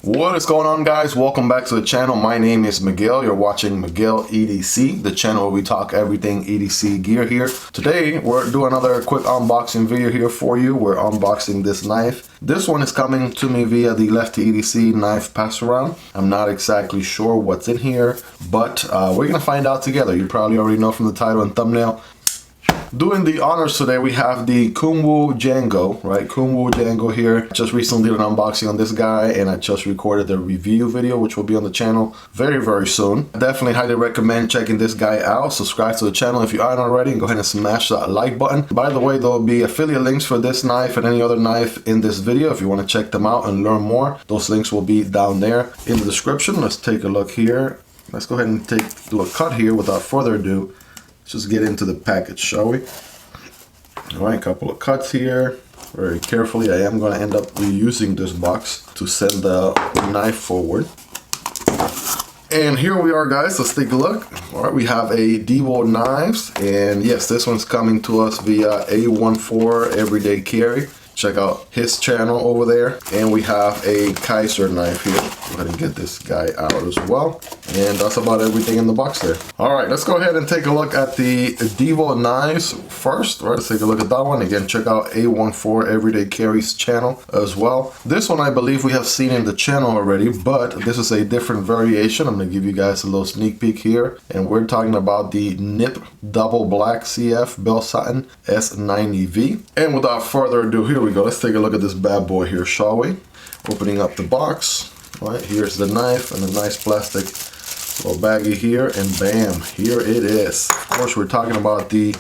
What is going on, guys? Welcome back to the channel. My name is Miguel. You're watching Miguel EDC, the channel where we talk everything EDC gear here. Today we're doing another quick unboxing video here for you. We're unboxing this knife. This one is coming to me via the Lefty EDC knife pass around. I'm not exactly sure what's in here, but we're gonna find out together. You probably already know from the title and thumbnail. Doing the honors today, we have the Kunwu Django, right? Kunwu Django here. Just recently did an unboxing on this guy, and I just recorded the review video, which will be on the channel very, very soon. Definitely highly recommend checking this guy out. Subscribe to the channel if you aren't already, and go ahead and smash that like button. By the way, there will be affiliate links for this knife and any other knife in this video. If you want to check them out and learn more, those links will be down there in the description. Let's take a look here. Let's go ahead and do a cut here without further ado. Let's just get into the package, shall we? All right, a couple of cuts here. Very carefully, I am going to end up reusing this box to send the knife forward. And here we are, guys. Let's take a look. All right, we have a Divo Knives, and yes, this one's coming to us via A14 Everyday Carry. Check out his channel over there. And we have a Kaiser knife here. Go ahead and get this guy out as well. And that's about everything in the box there. All right, let's go ahead and take a look at the Divo Knives first. All right, let's take a look at that one. Again, check out A14 Everyday Carry's channel as well. This one I believe we have seen in the channel already, but this is a different variation. I'm gonna give you guys a little sneak peek here. And we're talking about the NIP Double Black CF Bell Satin S90V. And without further ado, here we go. Let's take a look at this bad boy here, shall we? Opening up the box. All right, here's the knife and a nice plastic little baggie here, and bam, here it is. Of course, we're talking about the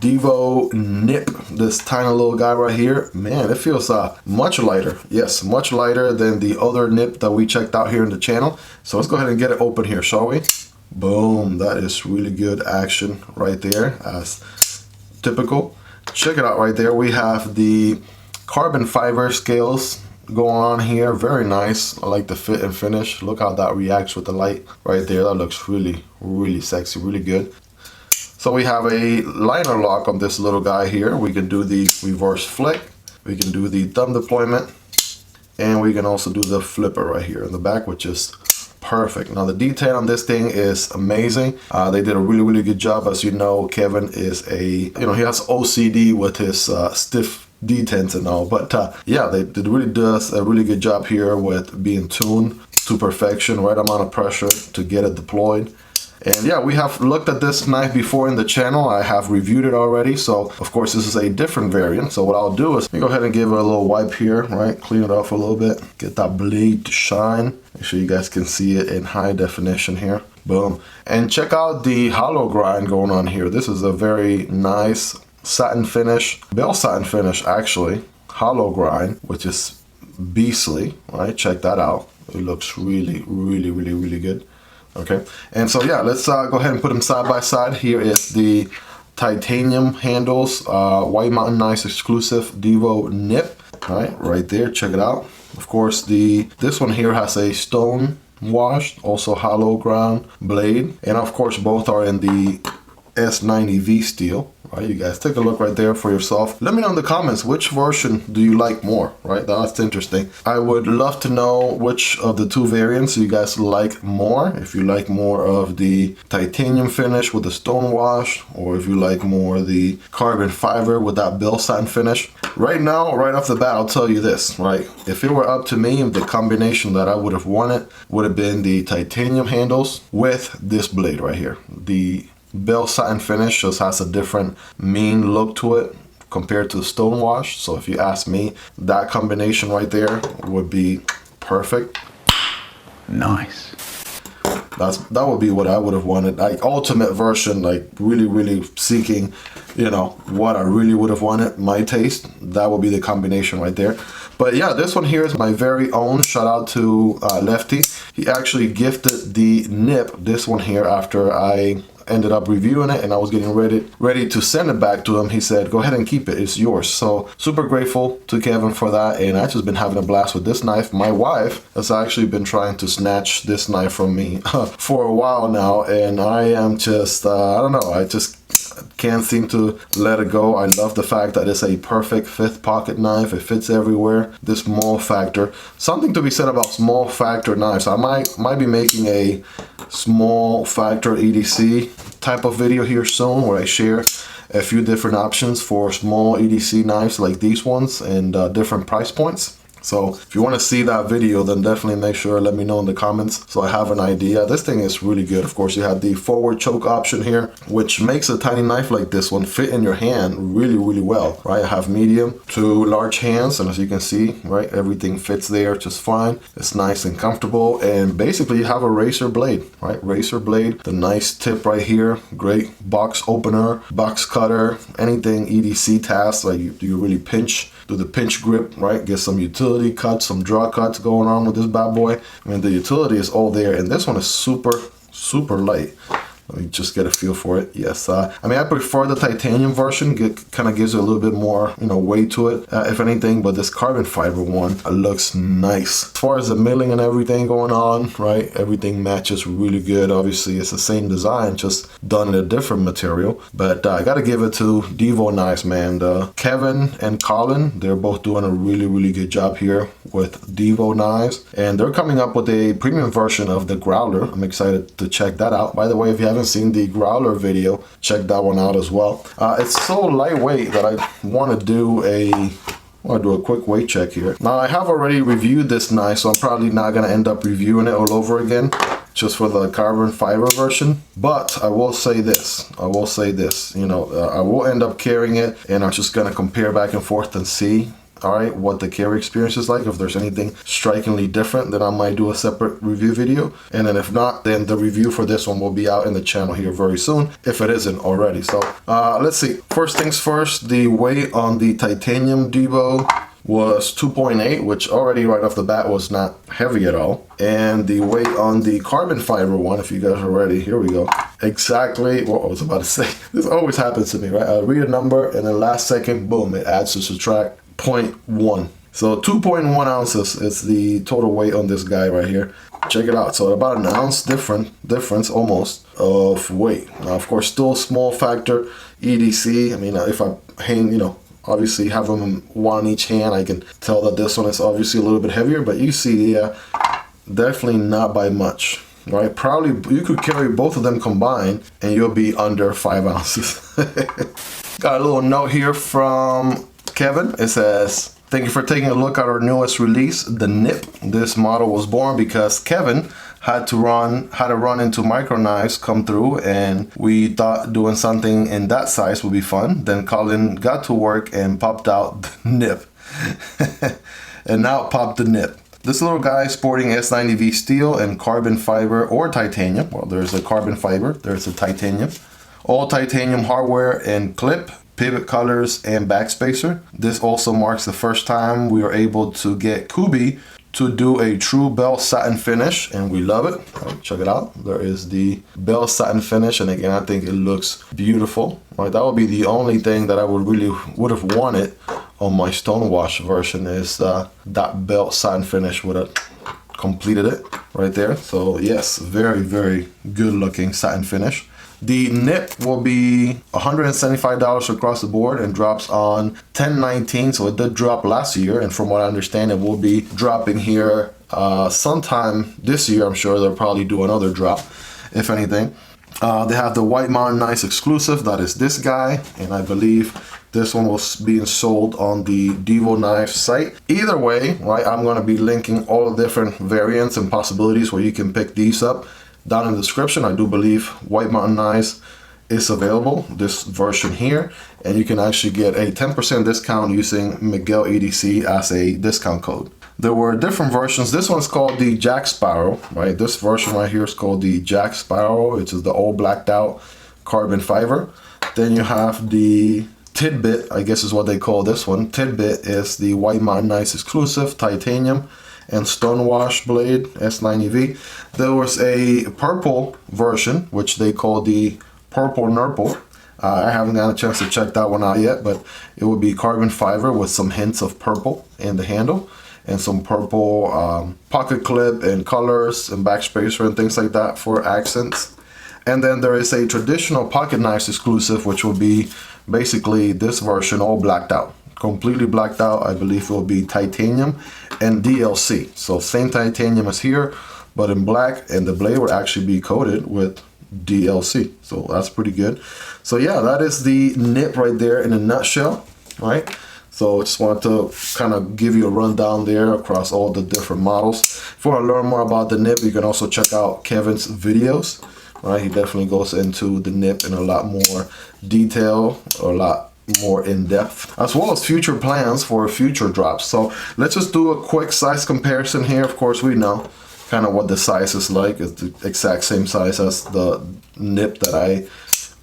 Divo NIP, this tiny little guy right here. Man, it feels much lighter. Yes, much lighter than the other NIP that we checked out here in the channel. So let's go ahead and get it open here, shall we? Boom, that is really good action right there, as typical. Check it out right there. We have the carbon fiber scales going on here. Very nice. I like the fit and finish. Look how that reacts with the light right there. That looks really, really sexy, really good. So we have a liner lock on this little guy here. We can do the reverse flick. We can do the thumb deployment. And we can also do the flipper right here in the back, which is perfect. Now the detail on this thing is amazing. They did a really, really good job. As you know, Kevin is he has OCD with his stiff detents and all, but yeah, they really does a really good job here with being tuned to perfection, right amount of pressure to get it deployed. And yeah, we have looked at this knife before in the channel. I have reviewed it already, so of course this is a different variant. So what I'll do is go ahead and give it a little wipe here, right? Clean it off a little bit, get that blade to shine. Make sure you guys can see it in high definition here. Boom. And check out the hollow grind going on here. This is a very nice satin finish, bell satin finish actually, hollow grind, which is beastly, right? Check that out. It looks really, really, really, really good. Okay, and so yeah, let's go ahead and put them side by side. Here is the titanium handles, White Mountain Knives exclusive Divo NIP. All right there, check it out. Of course, this one here has a stone washed, also hollow ground blade, and of course both are in the S90V steel. Right, you guys take a look right there for yourself. Let me know in the comments, which version do you like more, right? That's interesting. I would love to know which of the two variants you guys like more. If you like more of the titanium finish with the stone wash, or if you like more the carbon fiber with that bell satin finish. Right now, right off the bat, I'll tell you this, right? If it were up to me, the combination that I would have wanted would have been the titanium handles with this blade right here. The bell satin finish just has a different mean look to it compared to the stone wash. So if you ask me, that combination right there would be perfect. Nice. That would be what I would have wanted. Like ultimate version, like really seeking, what I really would have wanted, my taste. That would be the combination right there. But yeah, this one here is my very own. Shout out to Lefty. He actually gifted the NIP, this one here, after I ended up reviewing it and I was getting ready to send it back to him. He said, go ahead and keep it, it's yours. So super grateful to Kevin for that, and I've just been having a blast with this knife. My wife has actually been trying to snatch this knife from me for a while now, and I am just I don't know, I just Can't seem to let it go. I love the fact that it's a perfect 5th pocket knife. It fits everywhere. This small factor. Something to be said about small factor knives. I might be making a small factor EDC type of video here soon where I share a few different options for small EDC knives like these ones and different price points. So if you want to see that video, then definitely make sure, let me know in the comments so I have an idea. This thing is really good. Of course, you have the forward choke option here, which makes a tiny knife like this one fit in your hand really, really well, right? I have medium to large hands, and as you can see, right, everything fits there just fine. It's nice and comfortable, and basically you have a razor blade, right? Razor blade, the nice tip right here, great box opener, box cutter, anything EDC tasks, like you really pinch, do the pinch grip, right? Get some utility cuts, some draw cuts going on with this bad boy. I mean, the utility is all there, and this one is super, super light. Let me just get a feel for it. Yes, I mean, I prefer the titanium version. Kind of gives it a little bit more, you know, weight to it, if anything. But this carbon fiber one looks nice. As far as the milling and everything going on, right? Everything matches really good. Obviously, it's the same design, just done in a different material. But I got to give it to Divo Knives, man. Kevin and Colin, they're both doing a really, really good job here with Divo Knives. And they're coming up with a premium version of the Growler. I'm excited to check that out. By the way, if you haven't seen the Growler video, check that one out as well. It's so lightweight that I want to do a quick weight check here. Now, I have already reviewed this knife, so I'm probably not going to end up reviewing it all over again just for the carbon fiber version. But I will say this, you know, I will end up carrying it, and I'm just going to compare back and forth and see, all right, what the carry experience is like. If there's anything strikingly different, then I might do a separate review video. And then if not, then the review for this one will be out in the channel here very soon, if it isn't already. So let's see. First things first, the weight on the titanium Divo was 2.8, which already right off the bat was not heavy at all. And the weight on the carbon fiber one, if you guys are ready, here we go. Exactly what I was about to say. This always happens to me, right? I read a number and then last second, boom, it adds to subtract 0.1. So 2.1 ounces is the total weight on this guy right here. Check it out. So about an ounce difference almost of weight. Now, of course, still small factor EDC. I mean, if I hang, you know, obviously have them one in each hand, I can tell that this one is obviously a little bit heavier, but you see, yeah, definitely not by much, right? Probably you could carry both of them combined and you'll be under 5 ounces. Got a little note here from Kevin. It says, thank you for taking a look at our newest release, the NIP. This model was born because Kevin had to run into micro knives come through, and we thought doing something in that size would be fun. Then Colin got to work and popped out the NIP. And now it popped the NIP. This little guy sporting S90V steel and carbon fiber or titanium. Well, there's a carbon fiber, there's a titanium. All titanium hardware and clip, pivot colors, and backspacer. This also marks the first time we are able to get Kubi to do a true bell satin finish, and we love it. Right, check it out. There is the bell satin finish, and again, I think it looks beautiful. Right, that would be the only thing that I would have wanted on my stonewash version is that bell satin finish would have completed it right there. So yes, very, very good looking satin finish. The NIP will be $175 across the board and drops on 10/19, so it did drop last year, and from what I understand, it will be dropping here sometime this year. I'm sure they'll probably do another drop, if anything. They have the White Mountain Knives exclusive, that is this guy, and I believe this one was being sold on the Divo Knives site. Either way, right, I'm going to be linking all the different variants and possibilities where you can pick these up down in the description. I do believe White Mountain Knives is available, this version here, and you can actually get a 10% discount using Miguel EDC as a discount code. There were different versions. This one's called the Jack Sparrow, right? This version right here is called the Jack Sparrow, which is the all blacked out carbon fiber. Then you have the Tidbit, I guess is what they call this one. Tidbit is the White Mountain Knives exclusive, titanium and stonewash blade, S90V. There was a purple version, which they call the Purple Nurple. I haven't got a chance to check that one out yet, but it would be carbon fiber with some hints of purple in the handle and some purple pocket clip and colors and backspacer and things like that for accents. And then there is a traditional pocket knives exclusive, which will be basically this version all blacked out. Completely blacked out. I believe it will be titanium and DLC. So same titanium as here, but in black, and the blade would actually be coated with DLC. So that's pretty good. So yeah, that is the NIP right there in a nutshell, right? So I just want to kind of give you a rundown there across all the different models. If you want to learn more about the NIP, you can also check out Kevin's videos, right? He definitely goes into the NIP in a lot more detail, or a lot more in depth, as well as future plans for future drops. So let's just do a quick size comparison here. Of course, we know kind of what the size is like. It's the exact same size as the NIP that I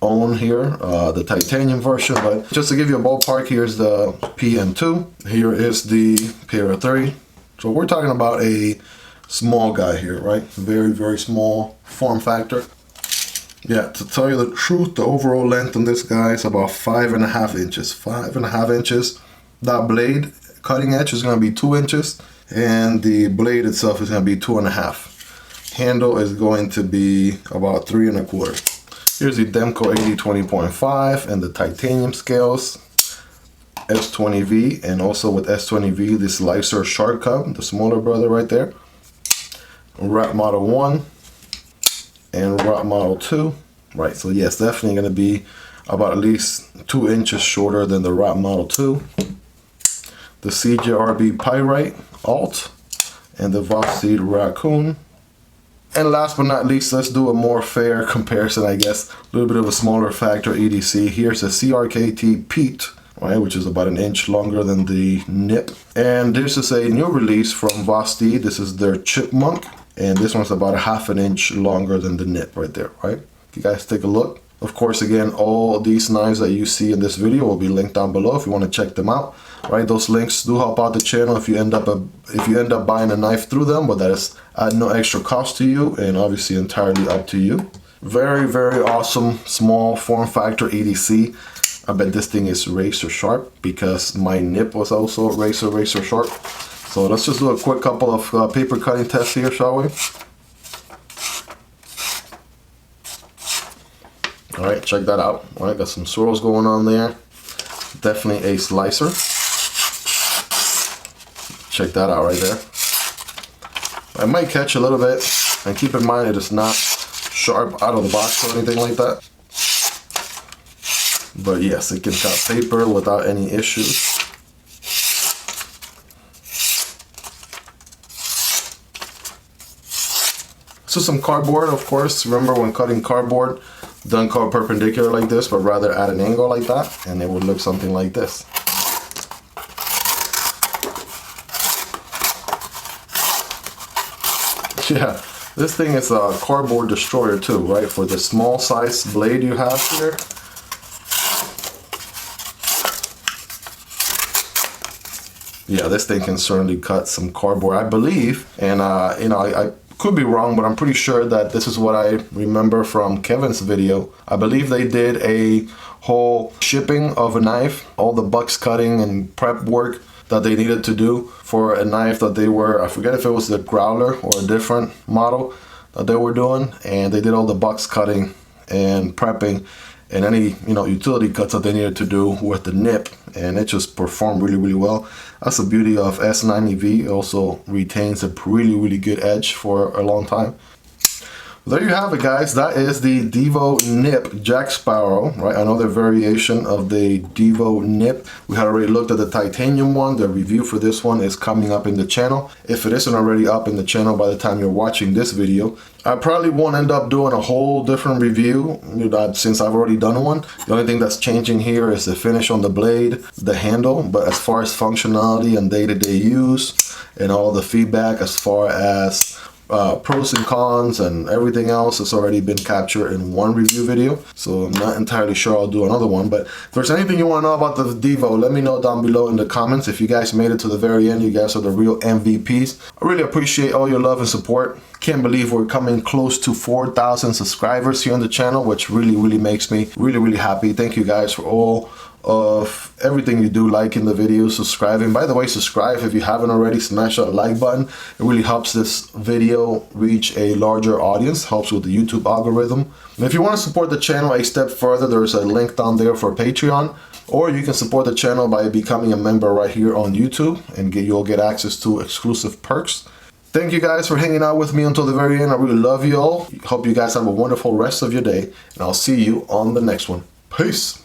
own here, the titanium version. But just to give you a ballpark, here's the PM2, here is the Para 3. So we're talking about a small guy here, right? Very, very small form factor. Yeah, to tell you the truth, the overall length on this guy is about 5.5 inches. 5.5 inches. That blade cutting edge is going to be 2 inches, and the blade itself is going to be 2.5. Handle is going to be about 3.25. Here's the Demko AD 20.5 and the titanium scales, S20V, and also with S20V, this Spyderco Shark Cub, the smaller brother right there. Wrap model 1 and wrap model 2. Right, so yes, definitely going to be about at least 2 inches shorter than the wrap model 2. The CJRB Pyrite Alt and the Vosteed Raccoon. And last but not least, let's do a more fair comparison, I guess. A little bit of a smaller factor EDC. Here's a CRKT Piet, right, which is about 1 inch longer than the NIP. And this is a new release from Vosteed. This is their Chipmunk, and this one's about 1/2 inch longer than the NIP right there, right? You guys take a look. Of course, again, all these knives that you see in this video will be linked down below if you want to check them out. Right, those links do help out the channel if you end up buying a knife through them, but that is at no extra cost to you, and obviously entirely up to you. Very, very awesome small form factor EDC. I bet this thing is razor sharp because my NIP was also razor sharp. So let's just do a quick couple of paper cutting tests here, shall we? All right, check that out. All right, got some swirls going on there. Definitely a slicer. Check that out right there. I might catch a little bit, and keep in mind it is not sharp out of the box or anything like that. But yes, it can cut paper without any issues. So some cardboard, of course. Remember when cutting cardboard, don't cut perpendicular like this, but rather at an angle like that, and it would look something like this. Yeah, this thing is a cardboard destroyer too, right? For the small size blade you have here. Yeah, this thing can certainly cut some cardboard, I believe. And you know, I could be wrong, but I'm pretty sure that this is what I remember from Kevin's video. I believe they did a whole shipping of a knife, all the box cutting and prep work that they needed to do for a knife that they were, I forget if it was the Growler or a different model that they were doing, and they did all the box cutting and prepping and any, you know, utility cuts that they needed to do with the NIP, and it just performed really, really well. That's the beauty of S90V. It also retains a really good edge for a long time. There you have it, guys. That is the Divo NIP Jack Sparrow, right? Another variation of the Divo NIP. We had already looked at the titanium one. The review for this one is coming up in the channel. If it isn't already up in the channel by the time you're watching this video, I probably won't end up doing a whole different review since I've already done one. The only thing that's changing here is the finish on the blade, the handle, but as far as functionality and day-to-day use and all the feedback as far as pros and cons and everything else has already been captured in one review video, so I'm not entirely sure I'll do another one. But if there's anything you want to know about the Divo, let me know down below in the comments. If you guys made it to the very end, you guys are the real MVPs. I really appreciate all your love and support. Can't believe we're coming close to 4,000 subscribers here on the channel, which really makes me really happy. Thank you guys for all of everything you do, liking the video, subscribing. By the way, subscribe if you haven't already. Smash that like button. It really helps this video reach a larger audience, helps with the YouTube algorithm. And if you want to support the channel a step further, there's a link down there for Patreon, or you can support the channel by becoming a member right here on YouTube, and you'll get access to exclusive perks. Thank you guys for hanging out with me until the very end. I really love you all. Hope you guys have a wonderful rest of your day, and I'll see you on the next one. Peace.